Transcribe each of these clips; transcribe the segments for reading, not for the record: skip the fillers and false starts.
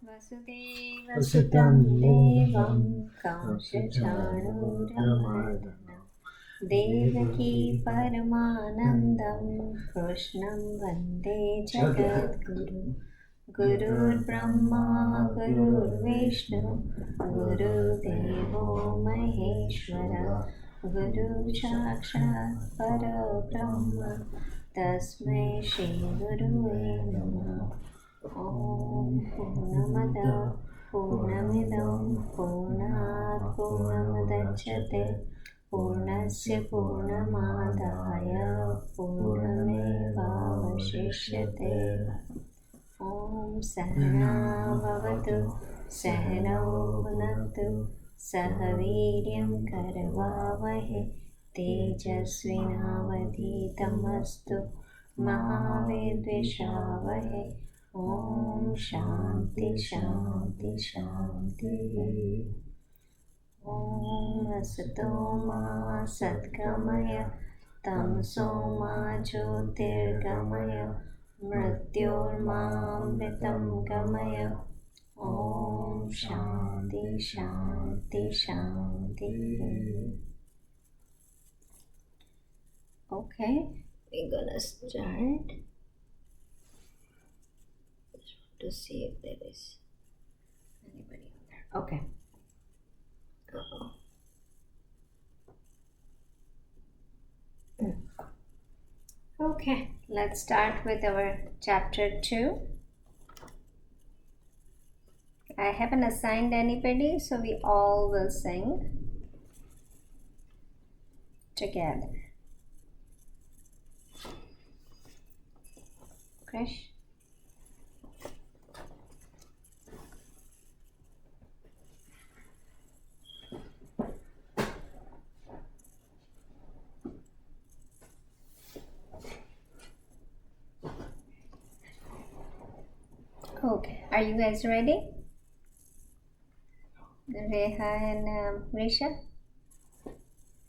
वसुदेवसुतं देवं कंसचाणूरमर्दनं देवकी परमानन्दं कृष्णं वन्दे जगद्गुरु गुरुर्ब्रह्मा गुरुर्विष्णु गुरुदेवो महेश्वरः गुरुसाक्षात् परब्रह्म तस्मै श्रीगुरुवे नमः। ॐ पूर्णमदः पूर्णमिदं पूर्णात् पूर्णमुदच्यते पूर्णस्य पूर्णमादाय पूर्णमेवावशिष्यते। ॐ सहना भवतु सहनौ भुनक्तु सह वीर्यं करवावहै तेजस्विनावधीतमस्तु मा विद्विषावहै। ॐ शान्ति शान्ति शान्तिः। ॐ असतो मा सद्गमय तमसो मा ज्योतिर्गमय मृत्योर्मामृतं गमय। ॐ शान्ति शान्ति शान्तिः। Okay, we're gonna start. Just want to see if there is anybody on there. Okay. Okay, let's start with our chapter 2. I haven't assigned anybody, so we all will sing together. Krish? Okay, are you guys ready? Reha and Risha?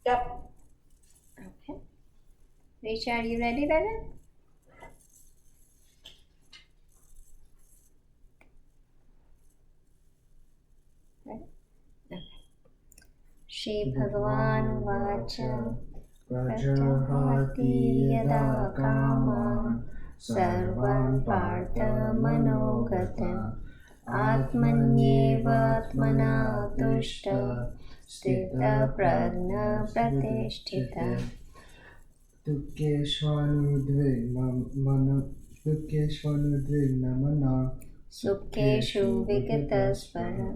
Yep. Okay. Risha, are you ready, Raja? Ready? Okay. Shri Bhagavan Vacha Prajahati Yada Kaman Sarvan Partha Manogatam Atmanyevatmana Tushta Sthita Prajna Pratishthita Tukkeshvanudvigna mana Sukkeshu Vikataspara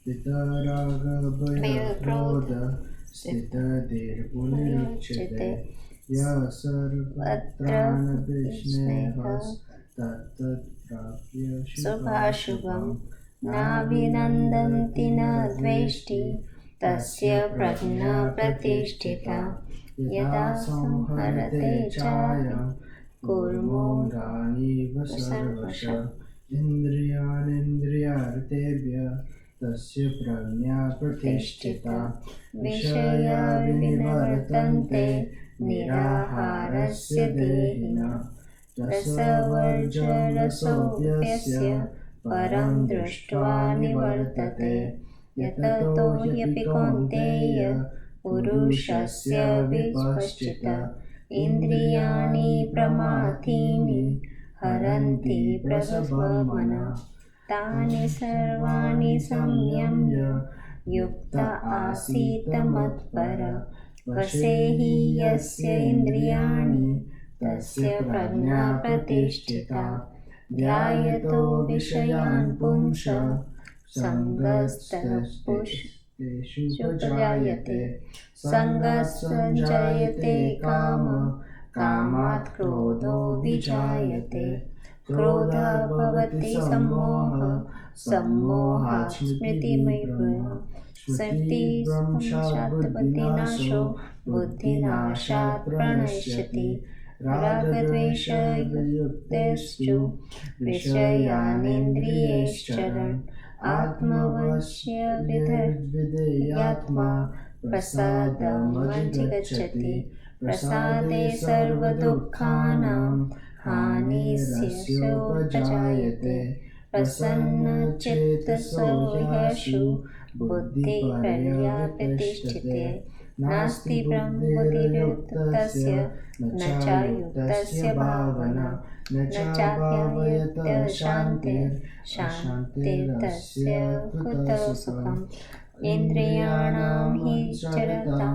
Pitaraga Bhaya Krodha Sthita Dirpunirchite Ya Sarvatrana Vishnehas Tattat Prapya Subhashubham Navinandanti na dveshti Tasya prajna pratishtita Yada samharate chayam Kurmo Rani Vasarvasha Indriyanindriyartebhya Tasya prajna pratishtita Vishaya vinivartante Niraharasya dehina Rasavarja rasovyasya Param drushtva nivartate Yatato hyapi kaunteya Purushasya vipaschita Indriyani pramathini Haranti prasavamana Tani sarvani samyamya Yukta asita matpara Vasehi yasya indriyani Tasya prajna pratishtita Dhyayato vishayan pumsha Sangastasupajayate Sangasanjayate kama Kamat krodho vijayate Krodha bhavati sammoha Sammohat smriti maipura Smriti samshatpati nasho Buddhi nashat pranashyati Ragadvesha yukteschu Vishayanindriyescharan Atmavasya videyatma Prasadam adhigacchati Prasade sarva dukkhanam Hanisya sopajayate प्रसन्नचित्तसो ह्यशु बुद्धिपर्यवतिष्ठते नास्ति बुद्धिर्युक्तस्य न चायुक्तस्य भावना न चाप्यायत शान्तिर्तस्य कुतः सुखम् इन्द्रियाणां हि चरता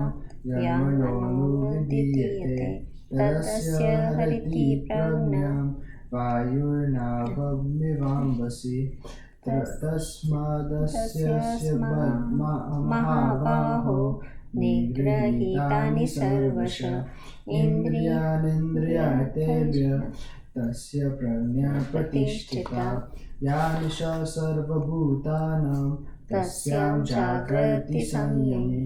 यमनोनुविधीयते तस्य हरति प्रज्ञां वायुर्नाभमिवाम्भसि तस्मादस्य महाबाहो निगृहीतानि सर्वशः इन्द्रियाणीन्द्रियार्थेभ्यः तस्य प्रज्ञा प्रतिष्ठिता या निशा सर्वभूतानां तस्यां जागर्ति संयमे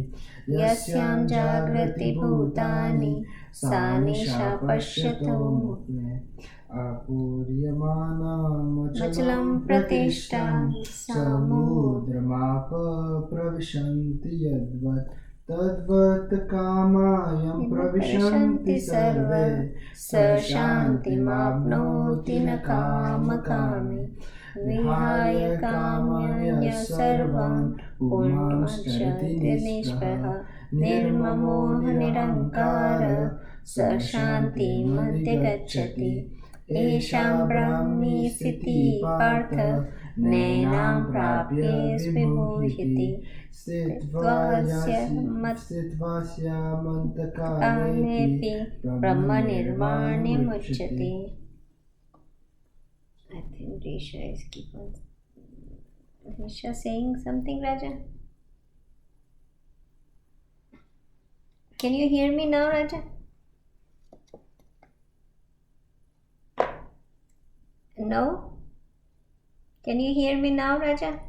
यस्यां जागृति भूतानि सा निशा पश्यतो मुखे आपूर्यमानमचलं प्रतिष्ठां समुद्रमाप प्रविशन्ति यद्वत् तद्वत् कामायं प्रविशन्ति सर्वे स शान्तिमाप्नोति न कामकामी विहाय काम्य सर्वान् पुंश्चरति निष्प्रः निर्ममो निरङ्कार स शान्तिमधिगच्छति येषां ब्राह्मी स्थितिः Partha नैनां प्राप्येष्विमोहिति स्थित्वास्यामन्तकालेऽपि ब्रह्मनिर्वाणमुच्यते. I think Risha is keep on. Risha saying something, Raja? Can you hear me now, Raja? No? Can you hear me now, Raja?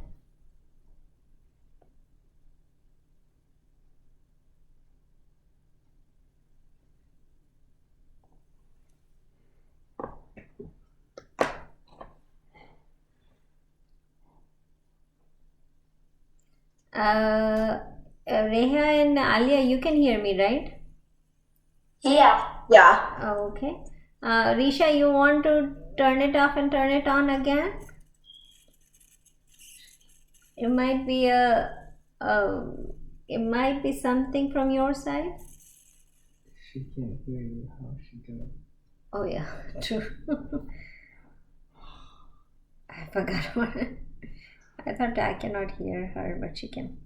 Reha and Alia, you can hear me, right? Yeah. Okay. Risha, you want to turn it off and turn it on again? It might be something from your side. She can't hear you. How she can? Oh yeah, true. I forgot about it. I thought I cannot hear her, but she can.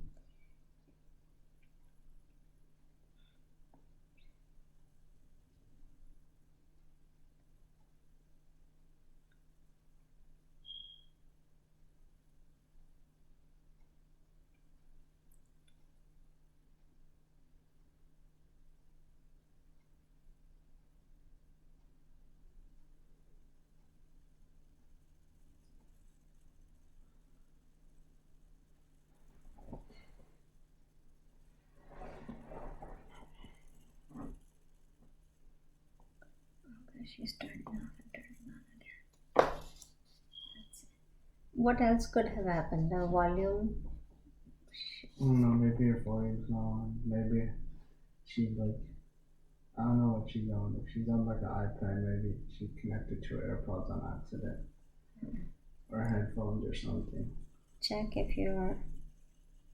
She's turning off and turning on again. What else could have happened? The volume? No, maybe her volume's not on. Maybe she I don't know what she's on. If she's on like an iPad, maybe she connected to her AirPods on accident. Or headphones or something. Check if you're...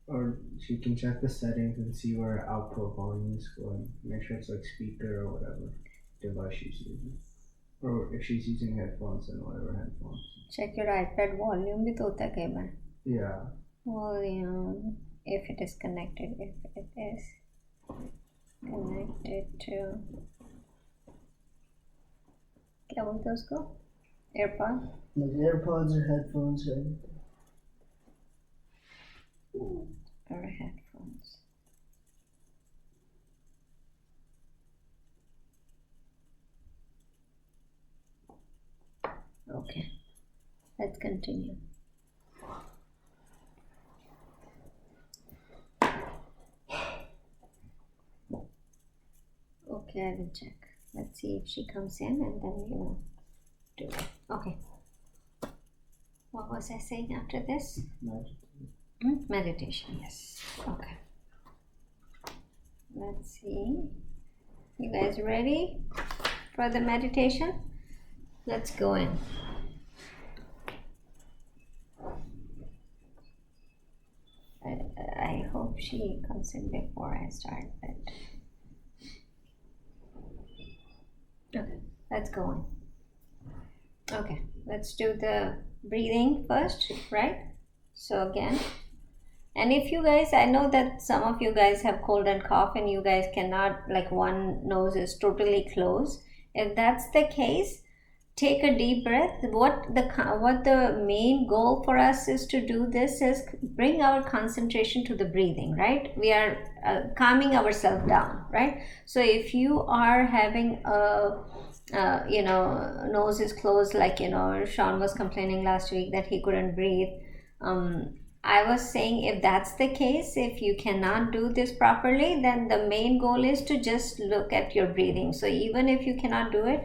Or she can check the settings and see where her output volume is going. Make sure it's like speaker or whatever device she's using. Or if she's using headphones, then whatever headphones. Check your iPad volume भी तो होता है कई बार. Yeah. Volume, if it is connected, if it is connected to... क्या बोलते हैं उसको? AirPod? Like AirPods or headphones, right? Or headphones. Okay, let's continue. Okay, I will check. Let's see if she comes in and then we will do it. Okay. What was I saying after this? Meditation, yes. Okay. Let's see. You guys ready for the meditation? Let's go in. hope she comes in before I start that. Okay, let's go on. Okay, let's do the breathing first, right? So again, and if you guys, I know that some of you guys have cold and cough and you guys cannot, like one nose is totally closed. If that's the case, take a deep breath. What the main goal for us is to do this is bring our concentration to the breathing, right? We are calming ourselves down, right? So if you are having a nose is closed, like Sean was complaining last week that he couldn't breathe. I was saying, if that's the case, if you cannot do this properly, then the main goal is to just look at your breathing. So even if you cannot do it,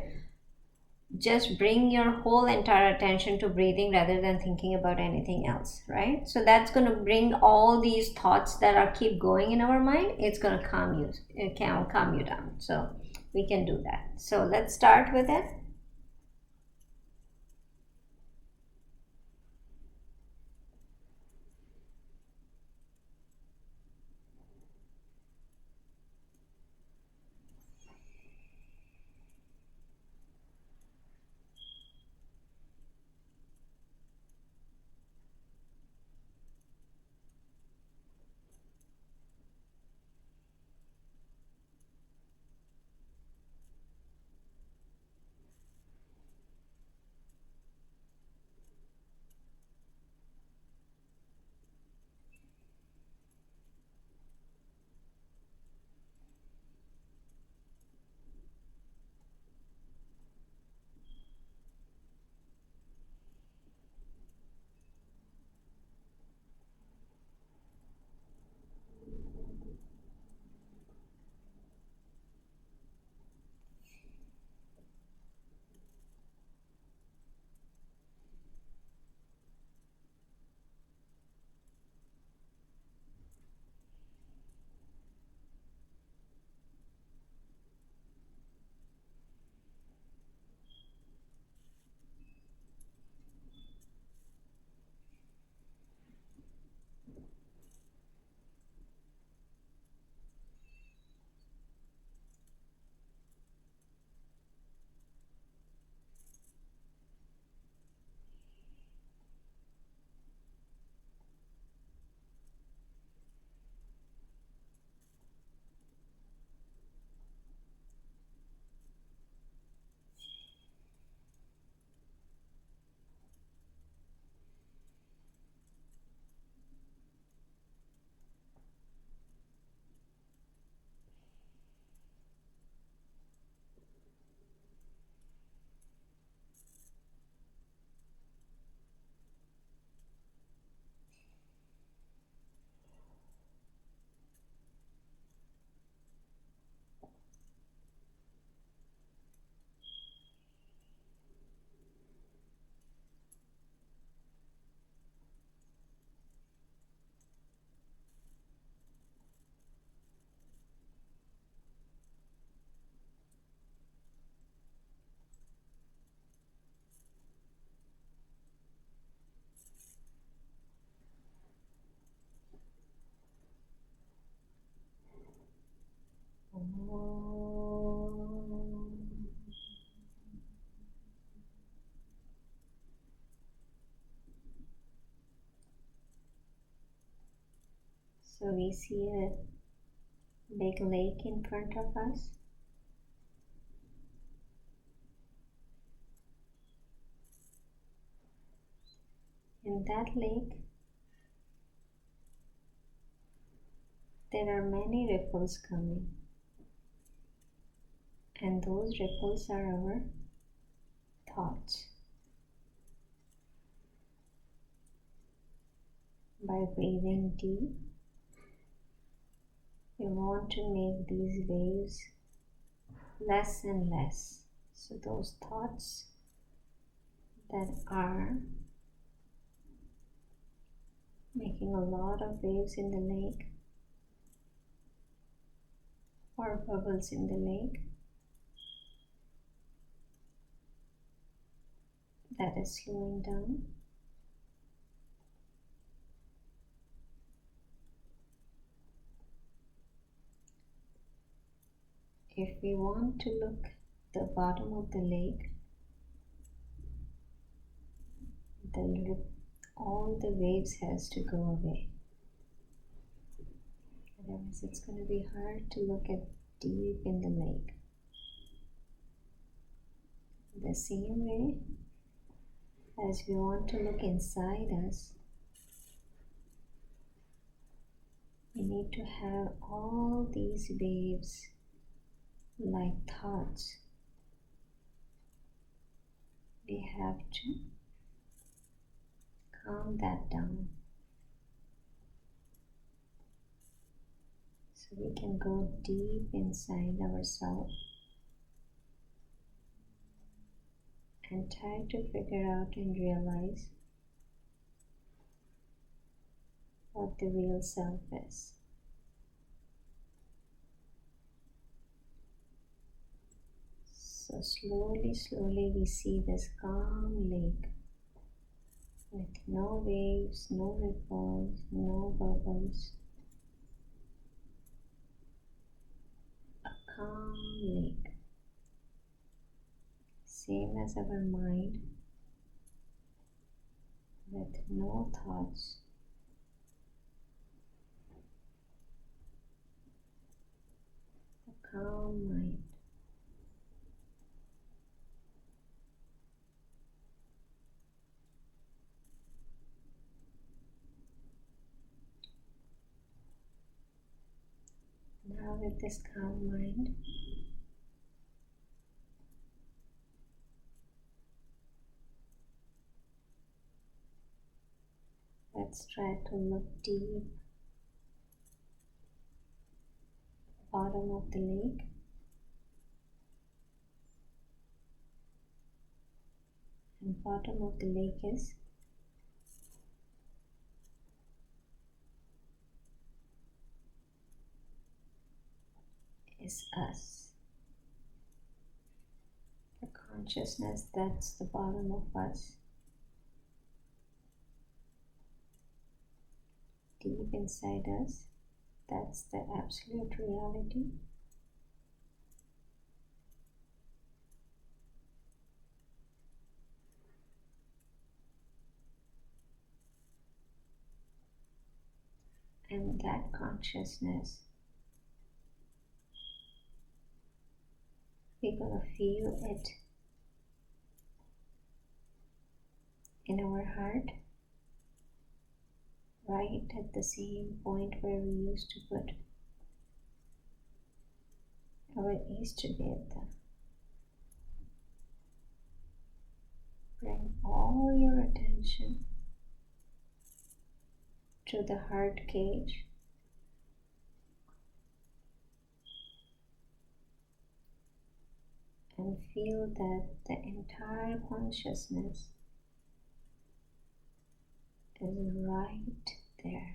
just bring your whole entire attention to breathing rather than thinking about anything else, right? So that's going to bring all these thoughts that are keep going in our mind. It's going to calm you. It can calm you down. So we can do that. So let's start with it. So we see a big lake in front of us. In that lake, there are many ripples coming, and those ripples are our thoughts. By breathing deep, we want to make these waves less and less. So those thoughts that are making a lot of waves in the lake or bubbles in the lake, that is slowing down. if we want to look at the bottom of the lake, all the waves has to go away. Otherwise it's going to be hard to look at deep in the lake. The same way as we want to look inside us, we need to have all these waves like thoughts. We have to calm that down so we can go deep inside ourselves and try to figure out and realize what the real self is. So slowly, slowly we see this calm lake with no waves, no ripples, no bubbles. A calm lake. Same as our mind, with no thoughts. A calm mind. Now with this calm mind, let's try to look deep bottom of the lake. And bottom of the lake is us. The consciousness that's the bottom of us. Deep inside us, that's the absolute reality. And that consciousness, we're gonna feel it in our heart, right at the same point where we used to put our Ishtabeta. Bring all your attention to the heart cage. And feel that the entire consciousness is right there.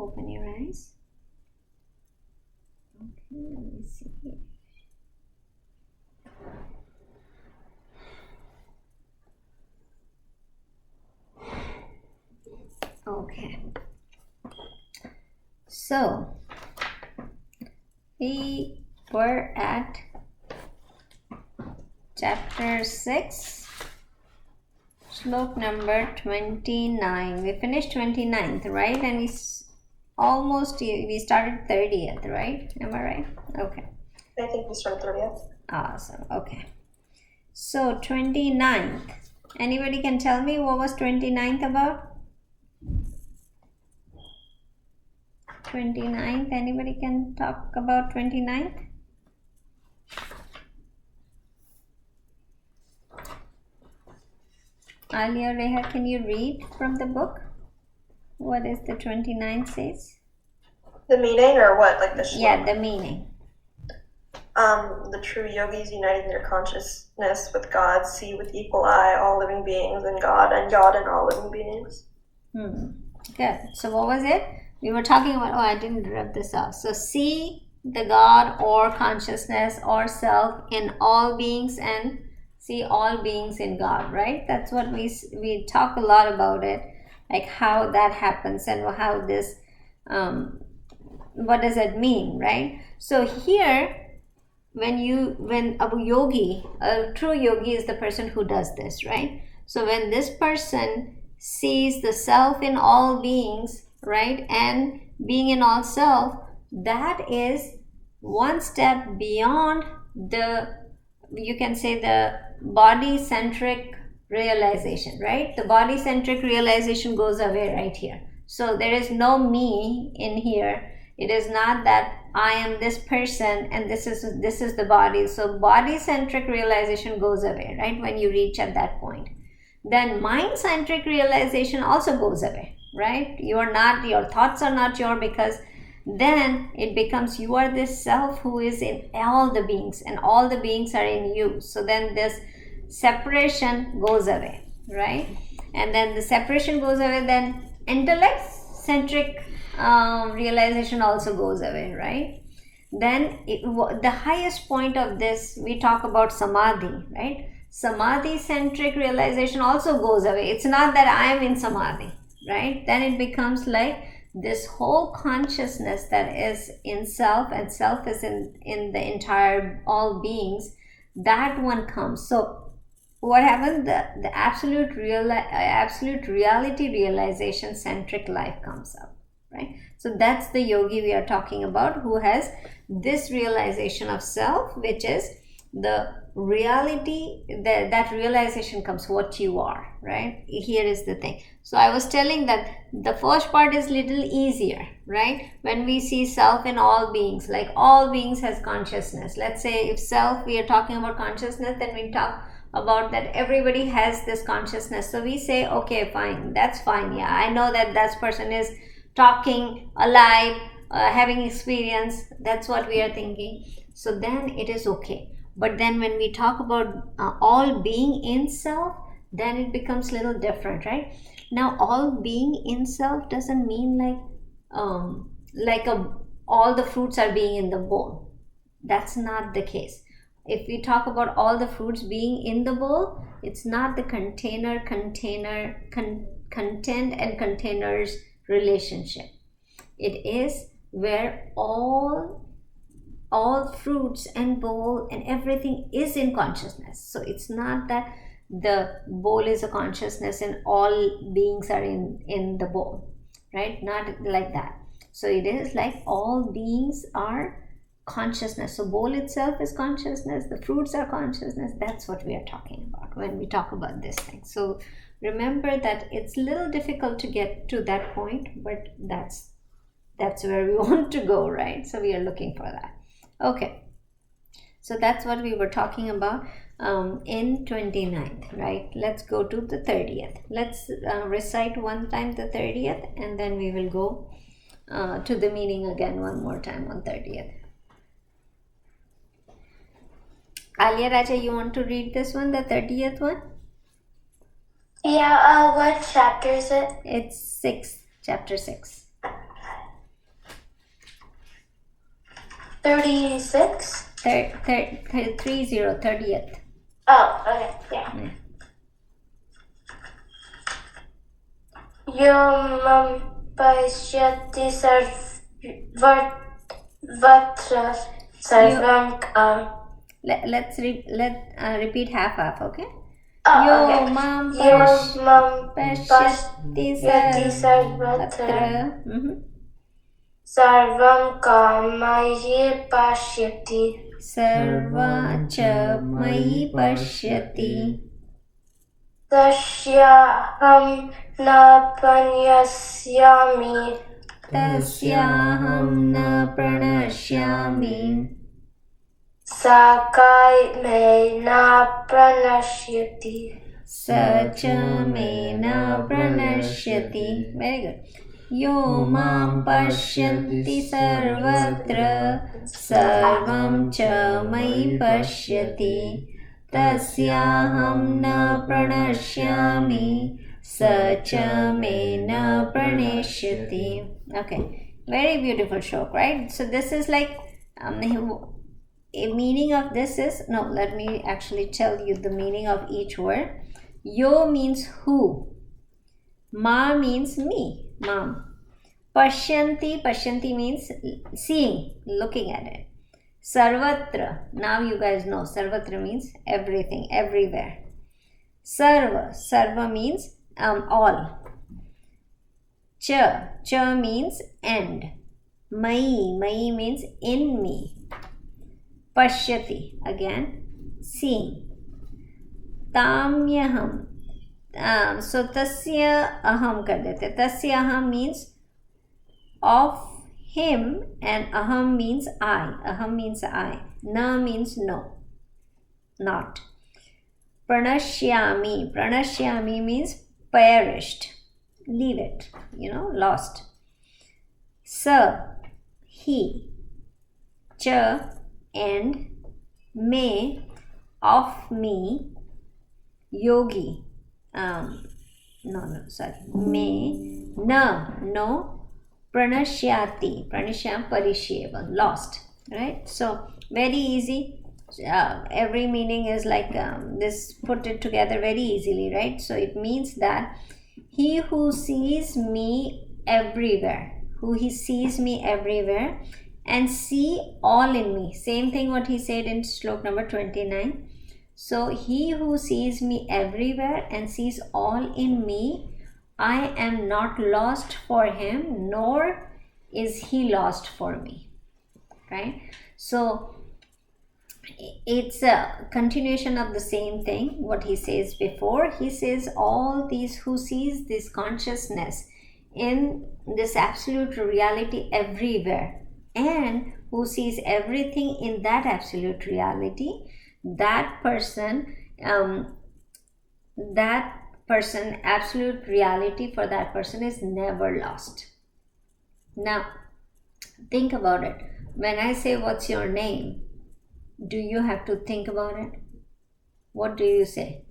Open your eyes. Okay, let me see. Okay. So, we were at chapter 6, slok number 29. We finished 29th, right? And we started 30th, right? Am I right? Okay. I think we started 30th. Awesome. Okay. So 29th. Anybody can tell me what was 29th about? 29th. Anybody can talk about 29th? Alia, Reha, can you read from the book? What is the 29th says? The meaning or what? Like the shlok? Yeah, the meaning. The true yogis uniting their consciousness with God see with equal eye all living beings and God in all living beings. Good. So what was it? We were talking about, I didn't rub this off. So see the God or consciousness or self in all beings and see all beings in God, right? That's what we talk a lot about it, like how that happens and how this, what does it mean, right? So here, when a yogi, a true yogi is the person who does this, right? So when this person sees the self in all beings, right, and being in all self, that is one step beyond you can say the body-centric realization, right? The body-centric realization goes away right here. So there is no me in here. It is not that I am this person and this is the body. So body-centric realization goes away, right, when you reach at that point. Then mind-centric realization also goes away, right? Your thoughts are not yours, because then it becomes you are this self who is in all the beings and all the beings are in you. So then this separation goes away, right? And then the separation goes away, then intellect-centric realization also goes away, right? Then the highest point of this, we talk about samadhi, right? Samadhi-centric realization also goes away. It's not that I am in samadhi, right? Then it becomes like this whole consciousness that is in self, and self is in the entire all beings. That one comes. So what happens? The absolute reality realization centric life comes up, right? So that's the yogi we are talking about, who has this realization of self, which is the reality, that realization comes what you are, right? Here is the thing. So I was telling that the first part is little easier, right? When we see self in all beings, like all beings has consciousness. Let's say if self, we are talking about consciousness, then we talk about that everybody has this consciousness. So we say, okay, fine, that's fine. Yeah, I know that person is talking, alive, having experience. That's what we are thinking. So then it is okay. But then when we talk about all being in self, then it becomes a little different, right? Now all being in self doesn't mean all the fruits are being in the bowl. That's not the case. If we talk about all the fruits being in the bowl, it's not the content and containers relationship. It is where all fruits and bowl and everything is in consciousness. So it's not that the bowl is a consciousness and all beings are in the bowl, right? Not like that. So it is like all beings are consciousness. So bowl itself is consciousness, the fruits are consciousness. That's what we are talking about when we talk about this thing. So remember that it's a little difficult to get to that point, but that's where we want to go, right? So we are looking for that. Okay, so that's what we were talking about in 29th, right? Let's go to the 30th. Let's recite one time the 30th, and then we will go to the meaning again one more time on 30th. Alia Raja, you want to read this one, the 30th one? Yeah, what chapter is it? It's 6, chapter 6. 36? 30th. Oh, okay, yeah. Yom pashyati sarvatra sarvam Let's repeat half, okay? Oh, Yo okay. mam Yom pashyati pashyati sarvatra. sarvatra sarvam kamaye pashyati Sarva cha mayi pashyati. Tasyaham na pranashyami Tasyaham na pranashyami. Sakai me na pranashyati. Sacha me na pranashyati. Very good. Yo mam pashyanti sarvatra sarvam cha mayi pashyati. Tasyaham na pranashyami sacha me na pranashyati. Okay, very beautiful shloka, right? So this is like a meaning of this is, no, let me actually tell you the meaning of each word. Yo means who. Ma means me, mom. Pashyanti means seeing, looking at it. Sarvatra, now you guys know, sarvatra means everything, everywhere. Sarva means all. Cha means and. Mai means in me. Pashyati, again, seeing. Tamyaham, so tasya aham kar dete. Tasya aham means of him and aham means I. Aham means I. Na means no, not. Pranashyami means perished, leave it, lost. Sa, he. Cha, and. Me, of me. Yogi, me, no. Pranashyati, parishyeva, lost, right? So very easy. Every meaning is like this, put it together very easily, right? So it means that he who sees me everywhere, and see all in me. Same thing what he said in slok number 29. So he who sees me everywhere and sees all in me, I am not lost for him, nor is he lost for me, right? So it's a continuation of the same thing what he says before. He says all these who sees this consciousness in this absolute reality everywhere, and who sees everything in that absolute reality, that person, absolute reality for that person is never lost. Now think about it. When I say what's your name, do you have to think about it? What do you say?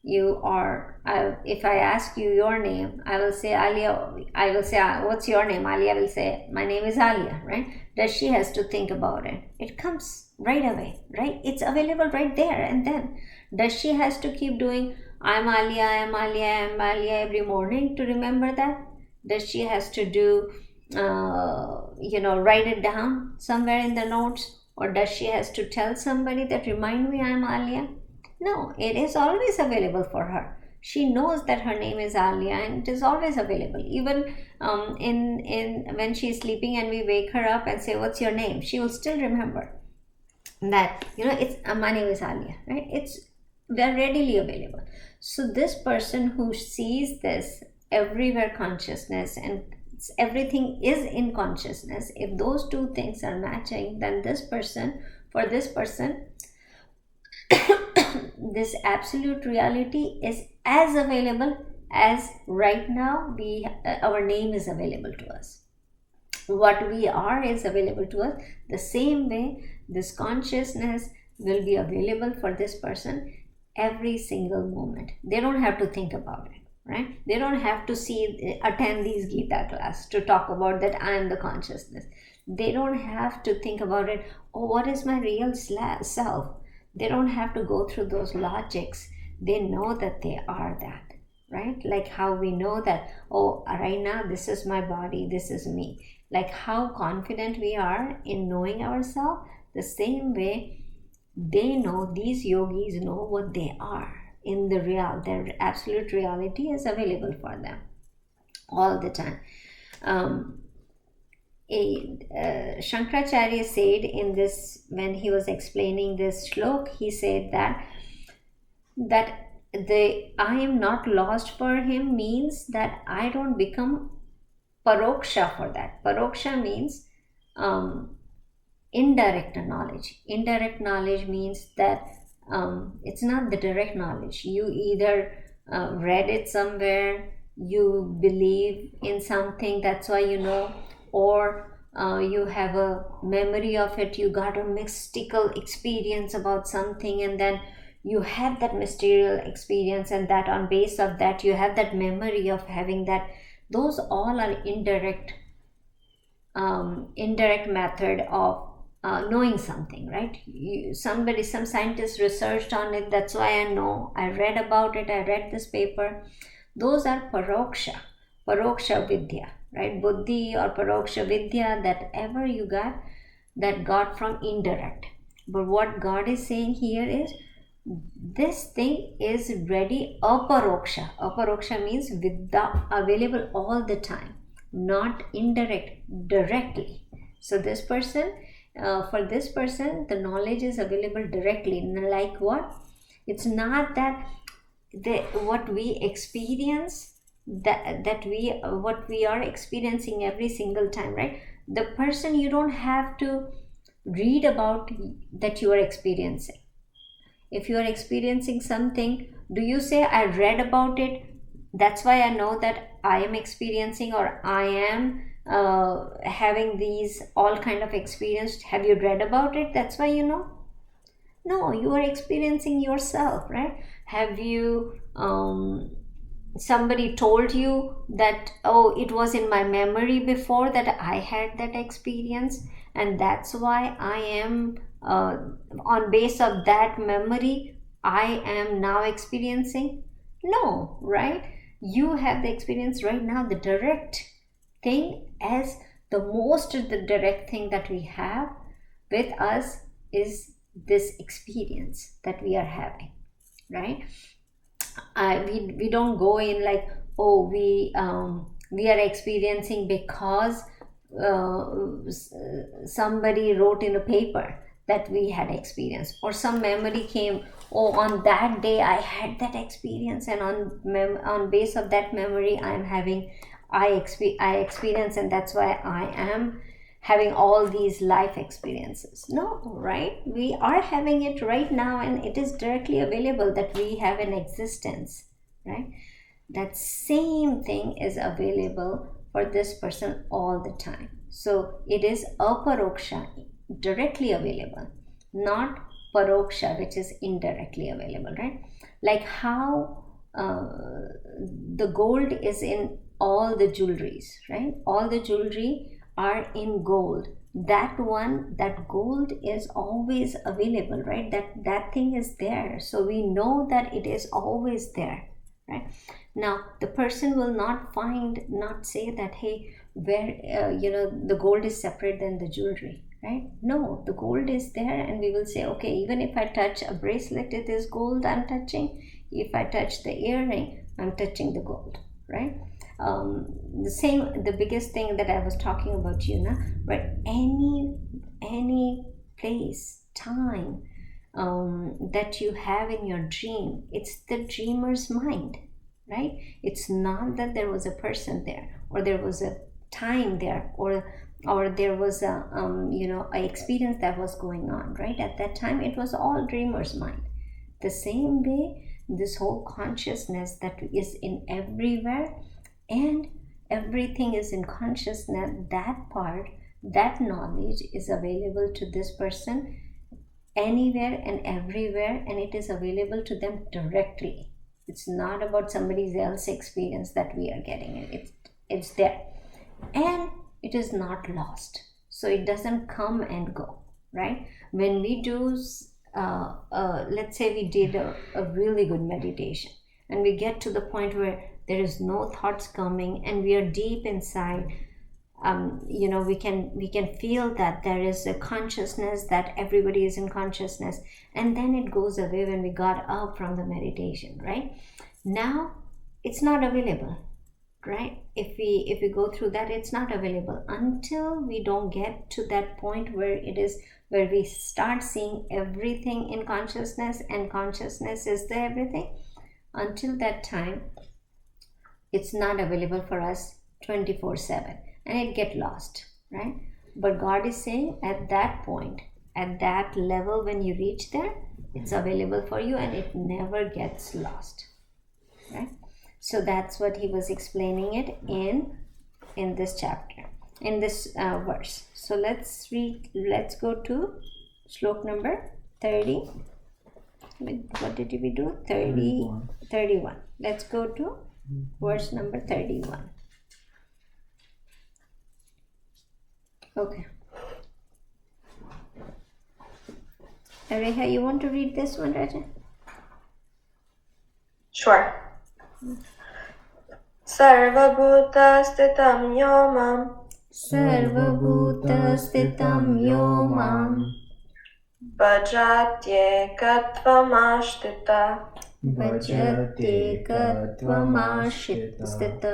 If I ask you your name, I will say Alia. I will say, what's your name? Alia will say, my name is Alia, right? Does she has to think about it? It comes right away, right? It's available right there and then. Does she has to keep doing, I'm Alia every morning to remember that? Does she has to do, write it down somewhere in the notes? Or does she has to tell somebody that remind me I'm Alia? No, it is always available for her. She knows that her name is Alia and it is always available. Even in when she is sleeping and we wake her up and say, what's your name? She will still remember that, it's my name is Alia, right? They're readily available. So this person who sees this everywhere consciousness and everything is in consciousness, if those two things are matching, then for this person, this absolute reality is as available as right now our name is available to us. what we are is available to us. The same way this consciousness will be available for this person every single moment. They don't have to think about it, right? They don't have to attend these Gita class to talk about that I am the consciousness. They don't have to think about it, oh, what is my real self? They don't have to go through those logics. They know that they are that, right? Like how we know that, oh, right now this is my body, this is me. Like how confident we are in knowing ourselves, the same way they know, these yogis know what they are in the real. Their absolute reality is available for them all the time. Shankaracharya said in this, when he was explaining this shlok, he said that the I am not lost for him means that I don't become paroksha for that. Paroksha means indirect knowledge. Indirect knowledge means that it's not the direct knowledge. You either read it somewhere, you believe in something, that's why you know, or you have a memory of it, you got a mystical experience about something, and then you have that mystical experience, and that on base of that you have that memory of having that. Those all are indirect method of knowing something, right? Some scientist researched on it, that's why I know, I read about it, I read this paper. Those are paroksha vidya, right? Buddhi or paroksha vidya, that ever you got, that got from indirect. But what God is saying here is, this thing is ready aparoksha. Aparoksha means vidya, available all the time, not indirect, directly. So this person, for this person, the knowledge is available directly. Like what? It's not that what we experience, what we are experiencing every single time, right? The person, you don't have to read about that you are experiencing. If you are experiencing something, do you say, I read about it, that's why I know that I am experiencing, or I am having these all kind of experience? Have you read about it, that's why you know? No, you are experiencing yourself, right? Have you somebody told you that, oh, it was in my memory before that I had that experience, and that's why I am on base of that memory I am now experiencing? No, right? You have the experience right now. The direct thing, as the direct thing that we have with us is this experience that we are having, right? We don't go in like, oh, we are experiencing because somebody wrote in a paper that we had experienced, or some memory came, oh, on that day I had that experience, and on base of that memory I experience, and that's why I am having all these life experiences. No, right? We are having it right now, and it is directly available that we have an existence, right? That same thing is available for this person all the time. So it is aparoksha, directly available, not paroksha, which is indirectly available, right? Like how the gold is in all the jewelries, right? All the jewelry are in gold. That gold is always available, right? That thing is there, so we know that it is always there, right? Now the person will not say that, hey, where the gold is separate than the jewelry, right? No, the gold is there, and we will say, okay, even if I touch a bracelet, it is gold I'm touching. If I touch the earring, I'm touching the gold, right? The biggest thing that I was talking about, but any place, time that you have in your dream, it's the dreamer's mind, right? It's not that there was a person there, or there was a time there, or there was a experience that was going on, right? At that time, it was all dreamer's mind. The same way, this whole consciousness that is in everywhere, and everything is in consciousness, that part, that knowledge is available to this person anywhere and everywhere, and it is available to them directly. It's not about somebody else's experience that we are getting it. It's there, and it is not lost. So it doesn't come and go, right? When we do, let's say we did a really good meditation, and we get to the point where there is no thoughts coming, and we are deep inside. We can feel that there is a consciousness, that everybody is in consciousness, and then it goes away when we got up from the meditation, right? Now it's not available, right? If we go through that, it's not available until we don't get to that point where we start seeing everything in consciousness, and consciousness is the everything. Until that time, it's not available for us 24/7, and it get lost, right? But God is saying at that point, at that level, when you reach there, it's available for you, and it never gets lost, right? So that's what he was explaining it in this chapter, in this verse. So let's go to slok number 30. What did we do? 31. Let's go to verse number 31. Okay. Areha, you want to read this one, Raja? Sure. Sarvabhuta sthitam yomam Sarvabhuta sthitam yomam bhajatyekatvamashtita Bhajatyekatvamashtita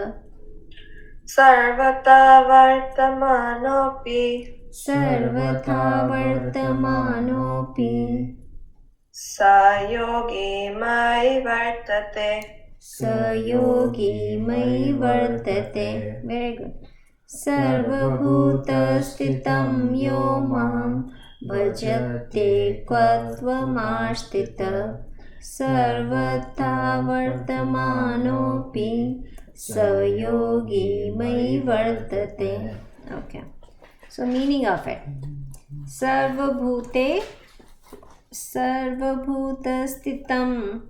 Sarvata vartamanopi Sarvatha vartamanopi Sayogi mai vartate Sayogi mai vartate. Very good. Sarvabhuta sthitam yomam bhajate kvatvamashtita Sarvatha vartamanopi Sayogi mai vartate. Okay. So meaning of it. Sarvabhute Sarvabhuta sthitam.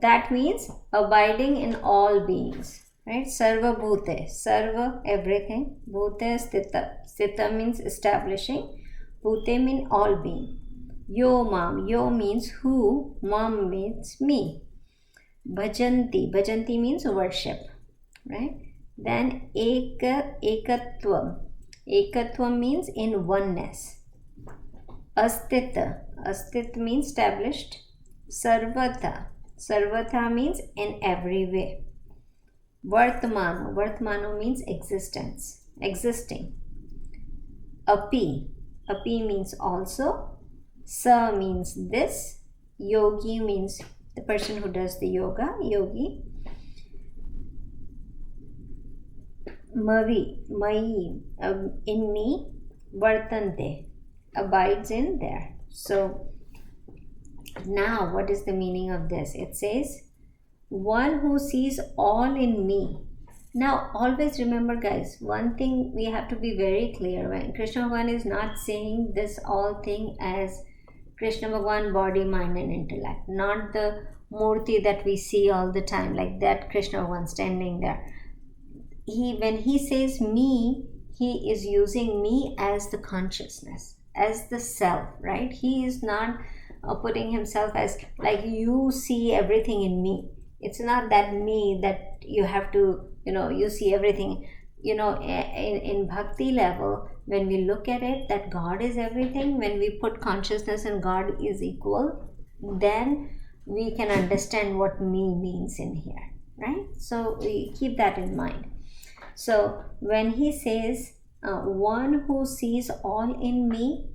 That means abiding in all beings. Right? Sarvabhute. Sarva, everything. Bhute sthita. Sthita means establishing. Bhute means all being. Yo mam. Yo means who. Mam means me. Bhajanti. Bhajanti means worship. Right? Then ekatvam. Ekatvam means in oneness. Astita. Astita means established. Sarvata. Sarvata means in every way. Vartamano. Vartamano means existence. Existing. Api. Api means also. Sa means this. Yogi means the person who does the yoga. Yogi. Mavi. Mai. In me. Vartante. Abides in there. So now what is the meaning of this? It says one who sees all in me. Now always remember, guys, one thing we have to be very clear. When Krishna Bhagavan is not saying this all thing as Krishna Bhagavan body, mind and intellect, not the murti that we see all the time, like that Krishna Bhagavan standing there. When he says me, he is using me as the consciousness, as the self, right? He is not putting himself as like you see everything in me. It's not that me that you have to, you see everything. In bhakti level, when we look at it, that God is everything, when we put consciousness and God is equal, then we can understand what me means in here, right? So we keep that in mind. So when he says, one who sees all in me,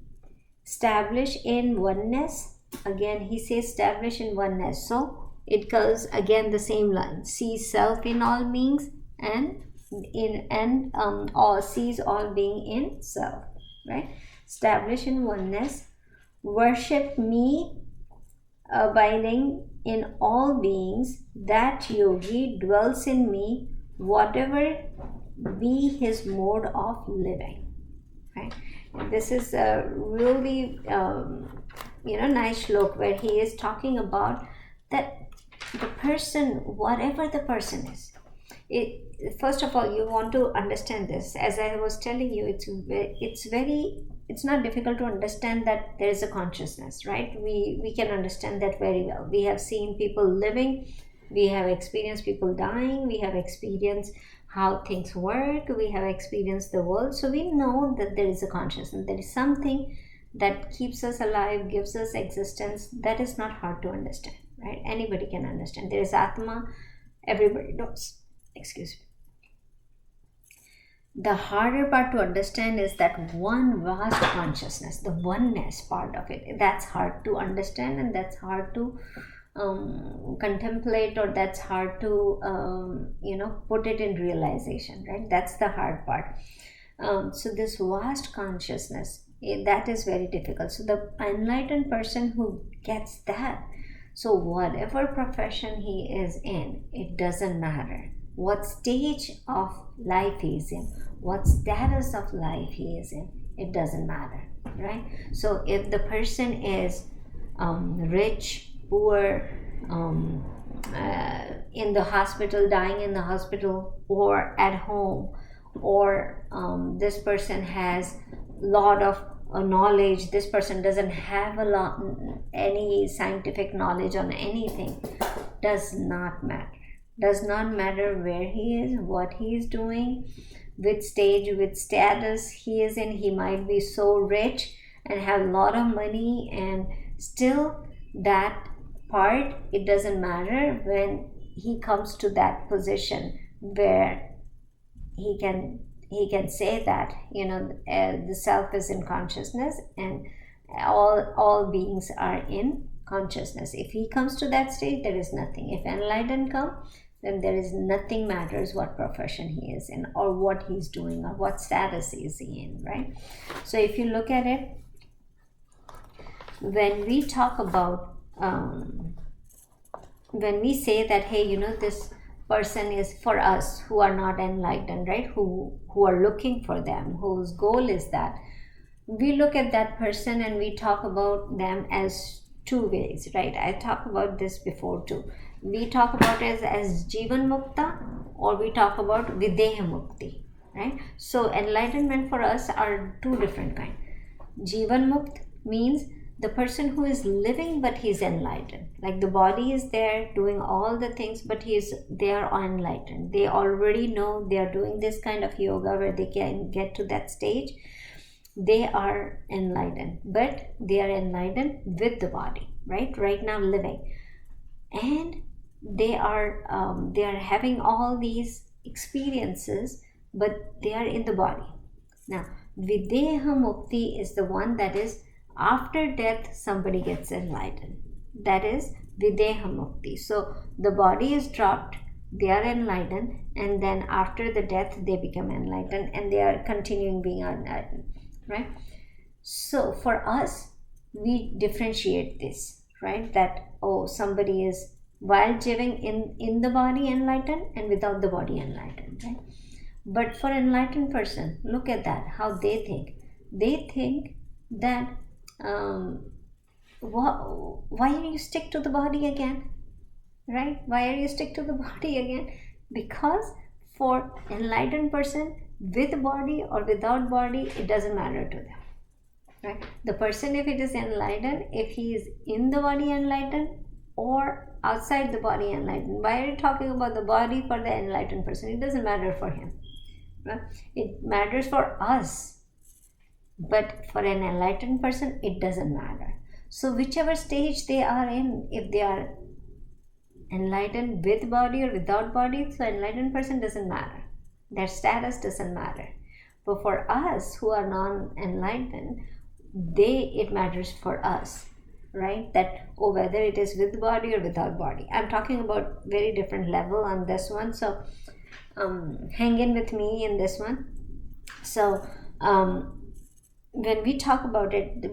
establish in oneness, again he says establish in oneness. So it goes again the same line. See self in all beings and sees all being in self, right? Establish in oneness. Worship me, abiding in all beings. That yogi dwells in me whatever be his mode of living, right? This is a really nice look where he is talking about that the person, whatever the person is, first of all, you want to understand this. As I was telling you, it's not difficult to understand that there is a consciousness, right? We can understand that very well. We have seen people living, we have experienced people dying, we have experienced how things work, we have experienced the world, so we know that there is a consciousness, there is something that keeps us alive, gives us existence. That is not hard to understand, right? Anybody can understand. There is Atma, everybody knows. Excuse me. The harder part to understand is that one vast consciousness, the oneness part of it. That's hard to understand, and that's hard to contemplate, or that's hard to put it in realization, right? That's the hard part. So this vast consciousness, that is very difficult. So the enlightened person who gets that, so whatever profession he is in, it doesn't matter what stage of life he is in, what status of life he is in, it doesn't matter, right? So if the person is rich, poor, in the hospital, dying in the hospital, or at home, or this person has a lot of knowledge, this person doesn't have any scientific knowledge on anything, does not matter. Does not matter where he is, what he is doing, which stage, which status he is in. He might be so rich and have a lot of money, and still that part, it doesn't matter when he comes to that position where he can say that the self is in consciousness, and all beings are in consciousness. If he comes to that stage, there is nothing. If enlightened come, then there is nothing matters what profession he is in, or what he's doing, or what status is he in, right? So if you look at it, when we talk about when we say that, hey, this person is for us who are not enlightened, right? Who are looking for them, whose goal is that, we look at that person and we talk about them as two ways, right? I talked about this before too. We talk about it as Jivan Mukta, or we talk about Videha Mukti, right? So enlightenment for us are two different kinds. Jivan Mukt means the person who is living but he's enlightened, like the body is there doing all the things, but they are enlightened. They already know they are doing this kind of yoga where they can get to that stage. They are enlightened, but they are enlightened with the body, right now living, and they are having all these experiences, but they are in the body. Now Videha Mukti is the one that is after death somebody gets enlightened. That is Videha Mukti. So the body is dropped, they are enlightened, and then after the death they become enlightened, and they are continuing being enlightened, right? So for us, we differentiate this, right? That, oh, somebody is while living in the body enlightened, and without the body enlightened, right? But for enlightened person, look at that, how they think. They think that why do you stick to the body again, right? Why are you stick to the body again? Because for enlightened person, with body or without body, it doesn't matter to them, right? The person, if it is enlightened, if he is in the body enlightened or outside the body enlightened, why are you talking about the body for the enlightened person? It doesn't matter for him, right? It matters for us, but for an enlightened person, it doesn't matter. So whichever stage they are in, if they are enlightened with body or without body, so enlightened person doesn't matter. Their status doesn't matter. But for us who are non-enlightened, it matters for us, right? That, whether it is with body or without body. I'm talking about very different level on this one, so hang in with me in this one. So when we talk about it,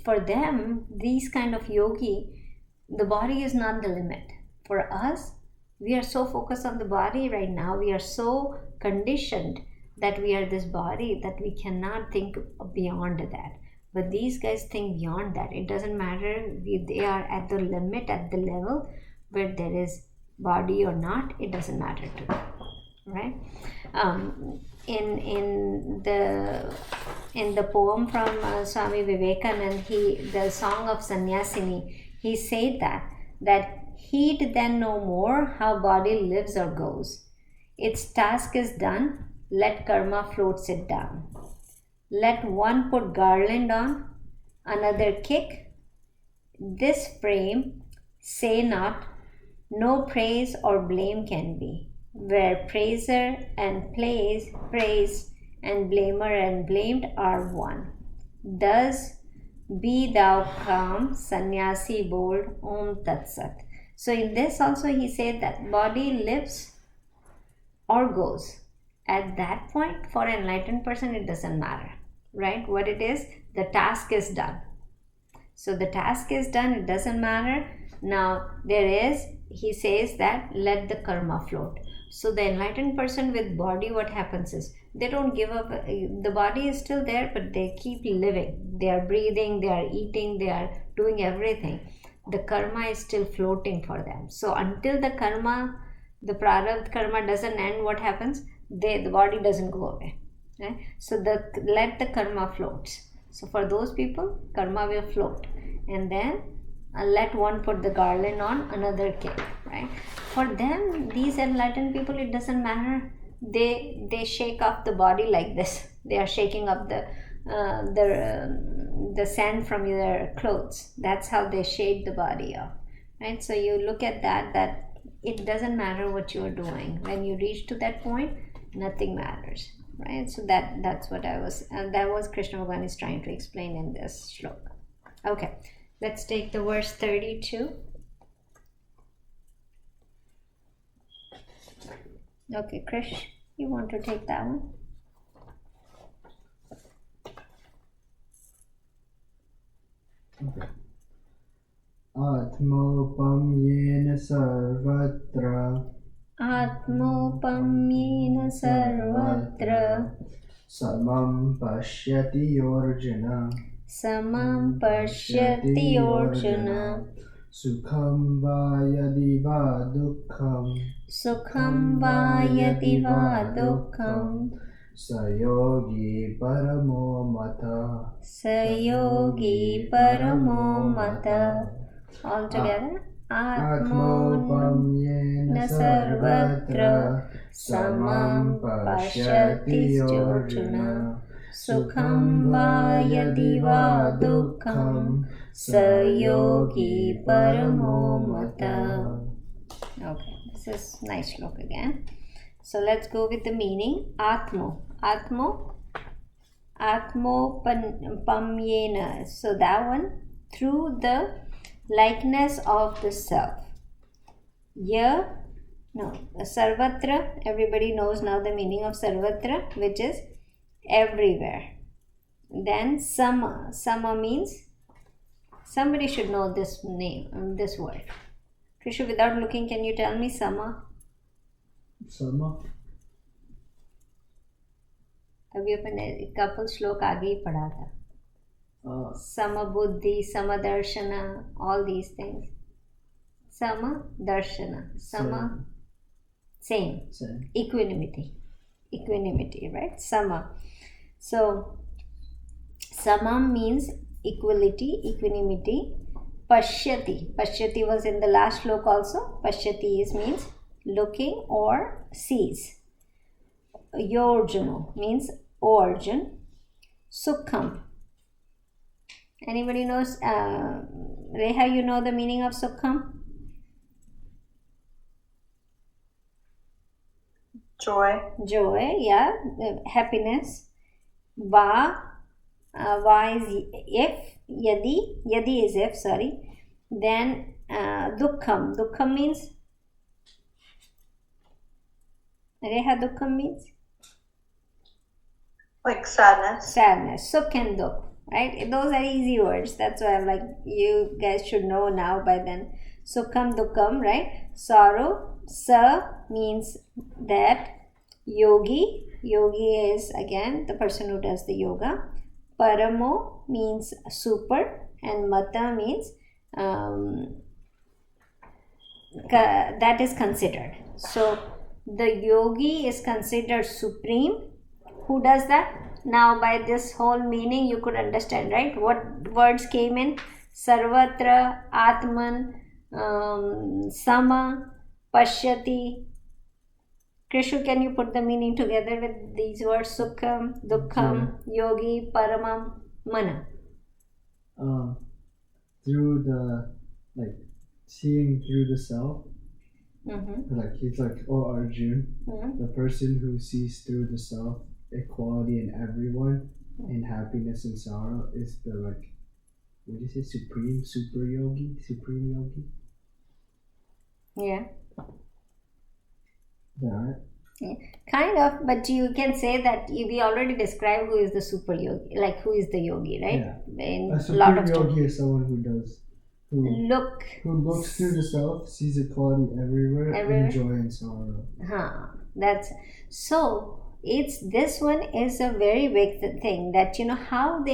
for them, these kind of yogi, the body is not the limit. For us, We are so focused on the body right now. We are so conditioned that we are this body that we cannot think beyond that. But these guys think beyond that. It doesn't matter. They are at the limit, at the level where there is body or not. It doesn't matter to them, right? In the poem from Swami Vivekanand, the song of Sannyasini, he said that heed then no more how body lives or goes. Its task is done. Let karma floats it down. Let one put garland on, another kick. This frame, say not, no praise or blame can be. Where praiser and praised and blamer and blamed are one. Thus be thou calm, sannyasi bold, Om Tat Sat. So in this also he said that body lives or goes. At that point, for an enlightened person, it doesn't matter, right? What it is, the task is done. So the task is done, it doesn't matter. Now he says that let the karma float. So the enlightened person with body, what happens is they don't give up. The body is still there, but they keep living. They are breathing, they are eating, they are doing everything. The karma is still floating for them. So until the prarabdha karma doesn't end, what happens? The body doesn't go away. Right? So let the karma floats. So for those people, karma will float. And then let one put the garland on, another kick. Right? For them, these enlightened people, it doesn't matter. They shake off the body like this. They are shaking up the sand from their clothes. That's how they shake the body off. Right? So you look at that it doesn't matter what you are doing. When you reach to that point, nothing matters. Right? So that's what that was Krishna Bhagavan is trying to explain in this shloka. Okay, let's take the verse 32. Okay, Krish, you want to take that one? Okay. Atmopamyena sarvatra Atmopamyena sarvatra samam pashyati Arjuna sukham va yadi va dukkam sayogi paramo mata. All together. Atmopamyena sarvatra samam pashyati Arjuna sukham va yadi va dukkam sayogi paramo mata. Okay, this is nice shloka again. So let's go with the meaning. Atmopamyena. So that one, through the likeness of the self. Sarvatra, everybody knows now the meaning of sarvatra, which is everywhere. Then sama means, somebody should know this name, this word. Krishu, without looking, can you tell me sama? अभी अपन couple श्लोक आगे ही पढ़ा था. Samabuddhi, Samadarshana, all these things. Samadarshana, same. Equanimity, right? Sama. So, Samam means equality, equanimity. Pashyati was in the last shloka also. Pashyati means looking or sees. Yorjano means origin. Sukham. Anybody knows? Reha, you know the meaning of Sukham? Joy, yeah, happiness. Va is if, yadi is if, sorry. Then Dukkham means, Reha, Dukkham means? like sadness. Sukh and Dukh, right? Those are easy words. That's why I'm like, you guys should know now by then. Sukham, Dukkham, right? Sorrow Sa means that. Yogi is again the person who does the yoga. Paramo means super, and Mata means that is considered. So the yogi is considered supreme. Who does that? Now by this whole meaning you could understand, right? What words came in? Sarvatra, Atman, Sama, Pashyati. Krishu, can you put the meaning together with these words? Sukham, Dukkham, Yogi, Paramam, Mana. Through the, like, seeing through the self. Like, he's like, oh Arjun, the person who sees through the self, equality in everyone, and happiness and sorrow is the, like, what do you say, supreme yogi? Yeah. Is that right? Yeah, kind of, but you can say that we already described who is the super yogi, like who is the yogi, right? Yeah. In A supreme yogi is someone who looks through the self, sees equality everywhere, and joy and sorrow. That's so. It's this one is a very big thing that how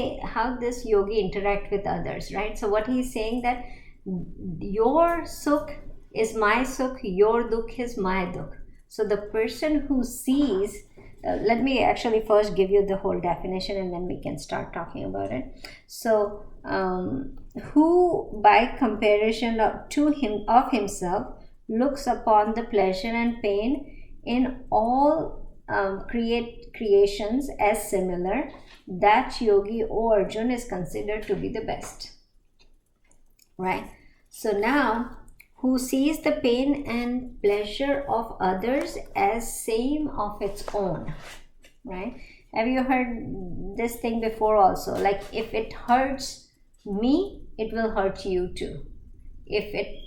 this yogi interact with others, right? So what he's saying that your sukh is my sukh, your dukh is my dukh. So the person who sees, let me actually first give you the whole definition and then we can start talking about it. So, who by comparison of himself looks upon the pleasure and pain in all creations as similar, that yogi or Arjun is considered to be the best. Right? So now, who sees the pain and pleasure of others as same of its own, right? Have you heard this thing before also? Like, if it hurts me, it will hurt you too. If it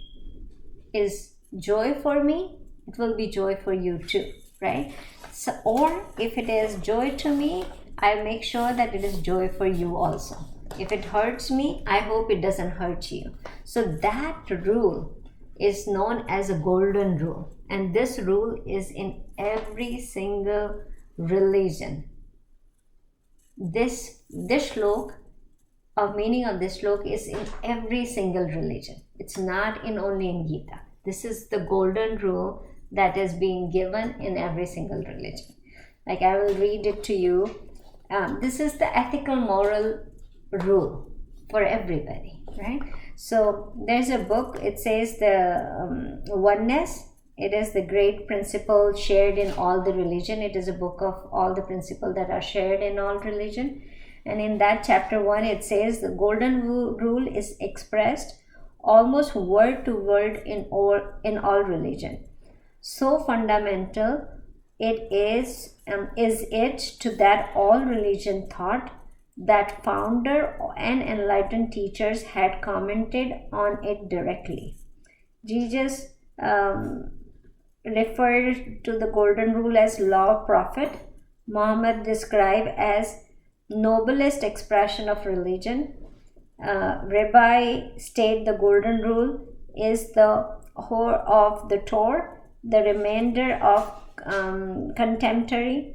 is joy for me, it will be joy for you too, right? So, or if it is joy to me, I make sure that it is joy for you also. If it hurts me, I hope it doesn't hurt you. So that rule is known as a golden rule, and this rule is in every single religion. This shlok, of meaning of this shlok, is in every single religion. It's not only in Gita. This is the golden rule that is being given in every single religion. Like, I will read it to you. This is the ethical moral rule for everybody, right? So there's a book, it says the oneness. It is the great principle shared in all the religion. It is a book of all the principles that are shared in all religion. And in that chapter 1, it says the golden rule is expressed almost word to word in all religion. So fundamental it is it to that all religion thought that founder and enlightened teachers had commented on it directly. Jesus referred to the golden rule as law of prophet. Muhammad described as noblest expression of religion. Rabbi state the golden rule is the whole of the Torah, the remainder of contemporary.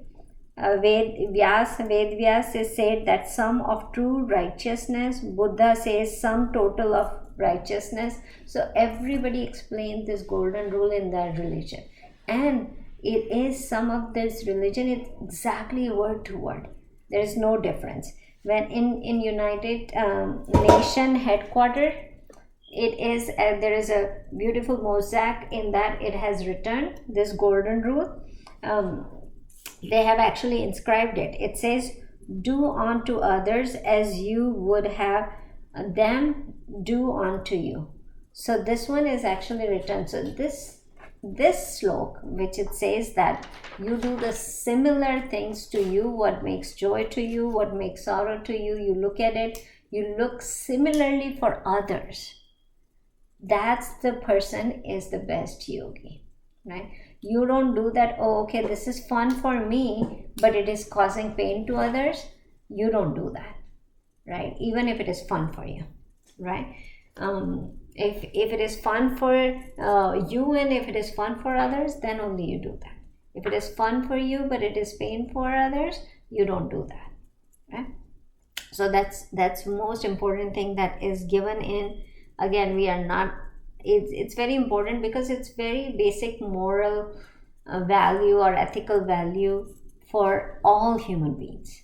Ved Vyas is said that sum of true righteousness. Buddha says sum total of righteousness. So everybody explained this golden rule in their religion, and it is some of this religion. It's exactly word to word. There is no difference. When in United Nation headquarters, it is there is a beautiful mosaic in that it has written this golden rule. They have actually inscribed it. It says, do unto others as you would have them do unto you. So this one is actually written. So this slok, which it says that you do the similar things to you, what makes joy to you, what makes sorrow to you, you look at it, you look similarly for others. That's the person is the best yogi, right? You don't do that, oh, okay, this is fun for me, but it is causing pain to others. You don't do that, right? Even if it is fun for you, right? If it is fun for you and if it is fun for others, then only you do that. If it is fun for you but it is pain for others, you don't do that. Right? So that's most important thing that is given in. Again, we are not. It's very important because it's very basic moral value or ethical value for all human beings.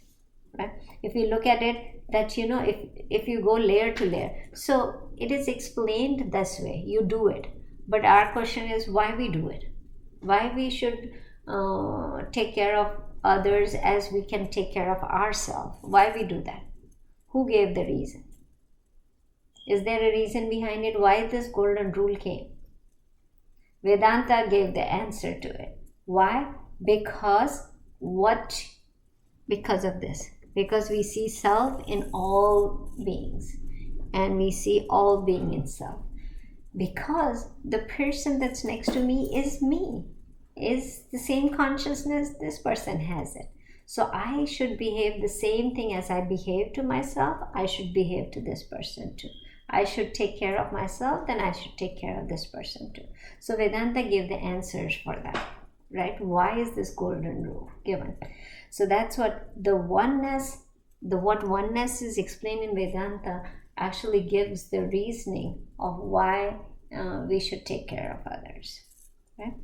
Right? If you look at it, that if you go layer to layer, so it is explained this way, you do it, but our question is why we do it, why we should take care of others as we can take care of ourselves, why we do that, who gave the reason, is there a reason behind it, why this golden rule came? Vedanta gave the answer to it. Why? Because of this, because we see self in all beings and we see all being in self, because the person that's next to me is the same consciousness this person has it, so I should behave the same thing as I behave to myself, I should behave to this person too. I should take care of myself, then I should take care of this person too. So Vedanta gave the answers for that, right? Why is this golden rule given? So that's what oneness is explained in Vedanta actually gives the reasoning of why we should take care of others. Right?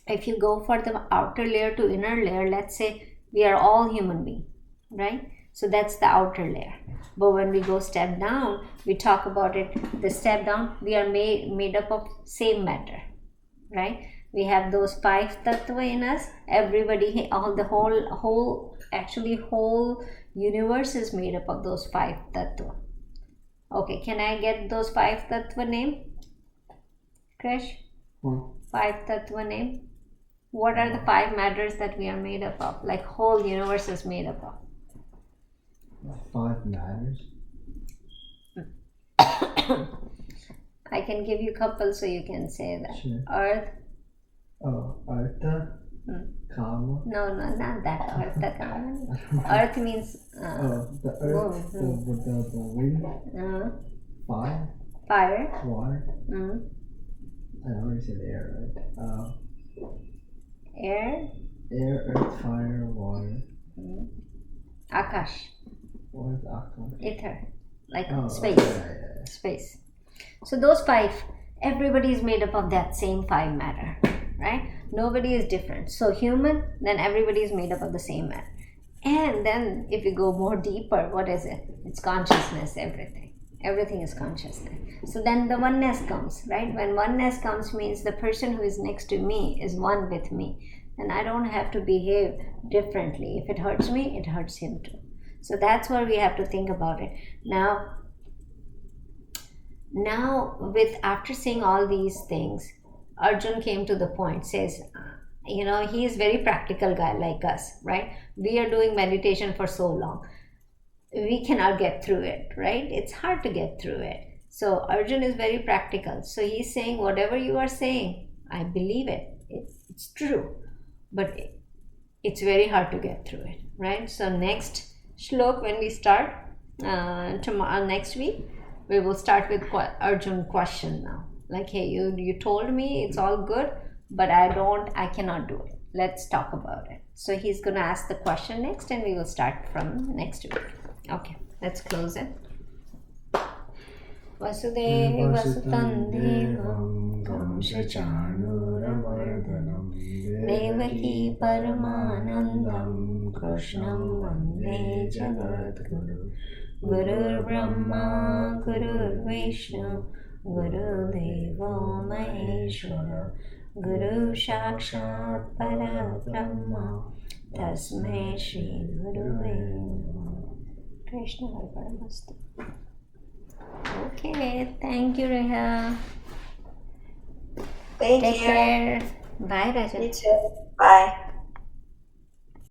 If you go for the outer layer to inner layer, let's say we are all human beings, right? So that's the outer layer. But when we go step down, we talk about it. The step down, we are made up of same matter, right? We have those 5 tattva in us. Everybody, the whole universe is made up of those 5 tattva. Okay, can I get those 5 tattva name? Krish? 5 tattva name? What are the 5 matters that we are made up of? Like whole universe is made up of. 5 matters? I can give you a couple so you can say that. Sure. Earth. Oh, Artha? Kama? No, not that. Artha Kama. Earth means... the earth, the wind, fire, fire, water. I already said air, right? Air, earth, fire, water. Akash. What is Akash? Ether, like space. Okay, yeah. Space. So those 5, everybody is made up of that same 5 matter, right? Nobody is different. So human, then everybody is made up of the same matter. And then if you go more deeper, what is it? It's consciousness, everything. Everything is consciousness. So then the oneness comes, right? When oneness comes means the person who is next to me is one with me. And I don't have to behave differently. If it hurts me, it hurts him too. So that's where we have to think about it. Now after saying all these things, Arjun came to the point, says, he is very practical guy like us, right? We are doing meditation for so long. We cannot get through it, right? It's hard to get through it. So Arjun is very practical. So he's saying, whatever you are saying, I believe it. It's true. But it's very hard to get through it, right? So next shlok, when we start tomorrow, next week, we will start with Arjun question now. Like, hey, you told me it's all good, but I cannot do it. Let's talk about it. So he's going to ask the question next and we will start from next week. Okay, let's close it. Vasudeva Vasutam Devam Kamsachanurabardhanam Devaki Paramanandam Krishnam Vande Jagadguru Gurur Brahma Gurur Vishnu Guru Deva Maheshwara Guru Sakshat Parabrahma Tasmai Shri Guruve Krishna Arpanamastu. Okay, thank you, Reha. Thank Take you. care. Bye, Raja. You too. Bye.